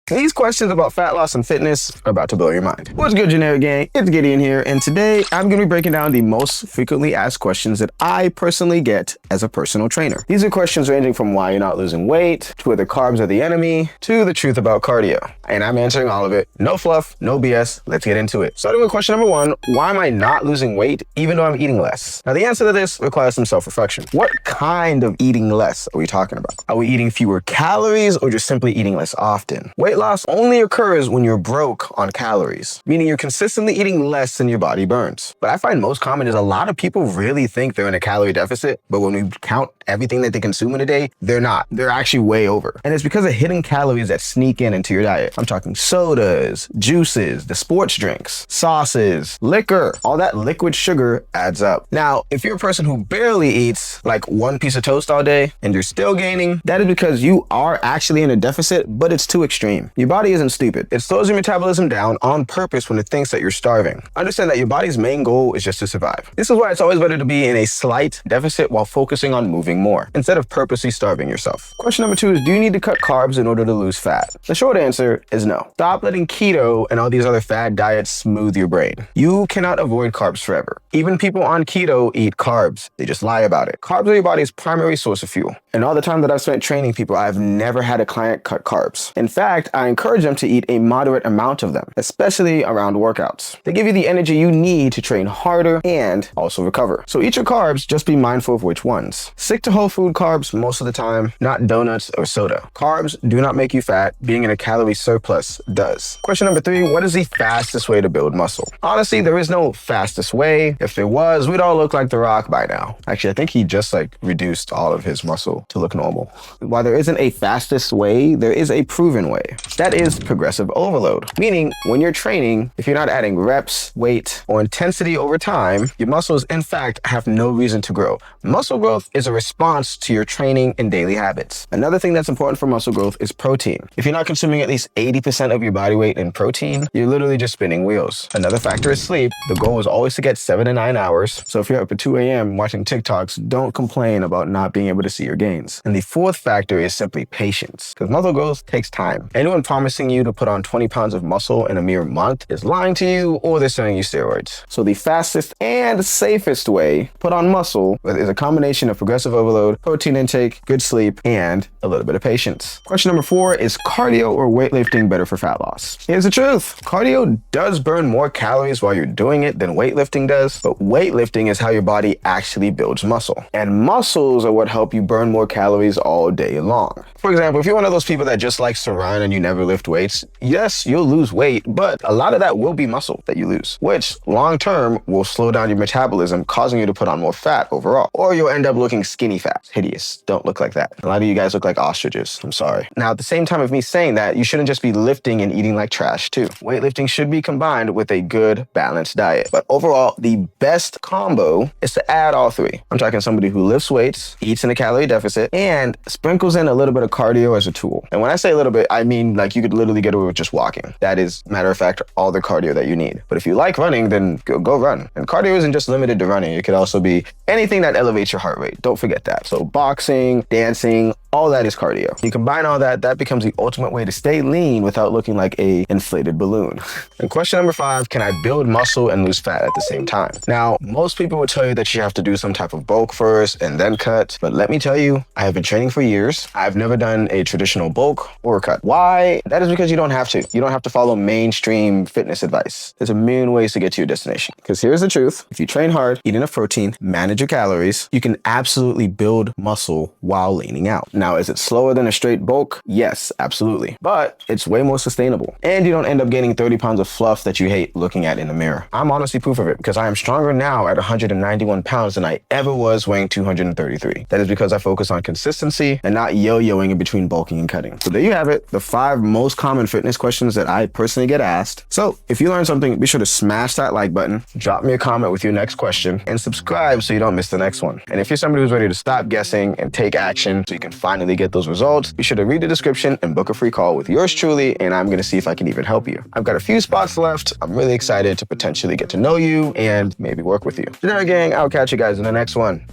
These questions about fat loss and fitness are about to blow your mind. What's good, Generic Gang? It's Gideon here, and today I'm going to be breaking down the most frequently asked questions that I personally get as a personal trainer. These are questions ranging from why you're not losing weight, to whether carbs are the enemy, to the truth about cardio. And I'm answering all of it. No fluff, no BS. Let's get into it. Starting with question number one, why am I not losing weight even though I'm eating less? Now, the answer to this requires some self-reflection. What kind of eating less are we talking about? Are we eating fewer calories or just simply eating less often? Weight loss only occurs when you're broke on calories, meaning you're consistently eating less than your body burns. What I find most common is a lot of people really think they're in a calorie deficit, but when we count everything that they consume in a day, they're not. They're actually way over. And it's because of hidden calories that sneak into your diet. I'm talking sodas, juices, the sports drinks, sauces, liquor. All that liquid sugar adds up. Now, if you're a person who barely eats like one piece of toast all day and you're still gaining, that is because you are actually in a deficit, but it's too extreme. Your body isn't stupid. It slows your metabolism down on purpose when it thinks that you're starving. Understand that your body's main goal is just to survive. This is why it's always better to be in a slight deficit while focusing on moving more, instead of purposely starving yourself. Question number two is, do you need to cut carbs in order to lose fat? The short answer is no. Stop letting keto and all these other fad diets smooth your brain. You cannot avoid carbs forever. Even people on keto eat carbs. They just lie about it. Carbs are your body's primary source of fuel. And all the time that I've spent training people, I've never had a client cut carbs. In fact, I encourage them to eat a moderate amount of them, especially around workouts. They give you the energy you need to train harder and also recover. So eat your carbs, just be mindful of which ones. Stick to whole food carbs most of the time, not donuts or soda. Carbs do not make you fat. Being in a calorie surplus does. Question number three, what is the fastest way to build muscle? Honestly, there is no fastest way. If there was, we'd all look like The Rock by now. Actually, I think he just reduced all of his muscle to look normal. While there isn't a fastest way, there is a proven way. That is progressive overload. Meaning, when you're training, if you're not adding reps, weight, or intensity over time, your muscles, in fact, have no reason to grow. Muscle growth is a response to your training and daily habits. Another thing that's important for muscle growth is protein. If you're not consuming at least 80% of your body weight in protein, you're literally just spinning wheels. Another factor is sleep. The goal is always to get 7 to 9 hours. So if you're up at 2 a.m. watching TikToks, don't complain about not being able to see your gains. And the fourth factor is simply patience, because muscle growth takes time. Anyone promising you to put on 20 pounds of muscle in a mere month is lying to you, or they're selling you steroids. So the fastest and safest way to put on muscle is a combination of progressive overload, protein intake, good sleep, and a little bit of patience. Question number four, is cardio or weightlifting better for fat loss? Here's the truth. Cardio does burn more calories while you're doing it than weightlifting does, but weightlifting is how your body actually builds muscle. And muscles are what help you burn more calories all day long. For example, if you're one of those people that just likes to run and you never lift weights, yes, you'll lose weight, but a lot of that will be muscle that you lose, which long term will slow down your metabolism, causing you to put on more fat overall. Or you'll end up looking skinny fat. Hideous. Don't look like that. A lot of you guys look like ostriches. I'm sorry. Now, at the same time of me saying that, you shouldn't just be lifting and eating like trash too. Weightlifting should be combined with a good, balanced diet. But overall, the best combo is to add all three. I'm talking somebody who lifts weights, eats in a calorie deficit, and sprinkles in a little bit of cardio as a tool. And when I say a little bit, I mean you could literally get away with just walking. That is, matter of fact, all the cardio that you need. But if you like running, then go run. And cardio isn't just limited to running. It could also be anything that elevates your heart rate. Don't forget that. So boxing, dancing, all that is cardio. You combine all that, that becomes the ultimate way to stay lean without looking like a inflated balloon. And question number five, can I build muscle and lose fat at the same time? Now, most people would tell you that you have to do some type of bulk first and then cut. But let me tell you, I have been training for years. I've never done a traditional bulk or cut. Why? That is because you don't have to. You don't have to follow mainstream fitness advice. There's a million ways to get to your destination. Because here's the truth. If you train hard, eat enough protein, manage your calories, you can absolutely build muscle while leaning out. Now, is it slower than a straight bulk? Yes, absolutely. But it's way more sustainable. And you don't end up gaining 30 pounds of fluff that you hate looking at in the mirror. I'm honestly proof of it, because I am stronger now at 191 pounds than I ever was weighing 233. That is because I focus on consistency and not yo-yoing in between bulking and cutting. So there you have it, the 5 most common fitness questions that I personally get asked. So if you learned something, be sure to smash that like button, drop me a comment with your next question, and subscribe so you don't miss the next one. And if you're somebody who's ready to stop guessing and take action so you can finally get those results, be sure to read the description and book a free call with yours truly, and I'm going to see if I can even help you. I've got a few spots left. I'm really excited to potentially get to know you and maybe work with you. Generic Gang, I'll catch you guys in the next one.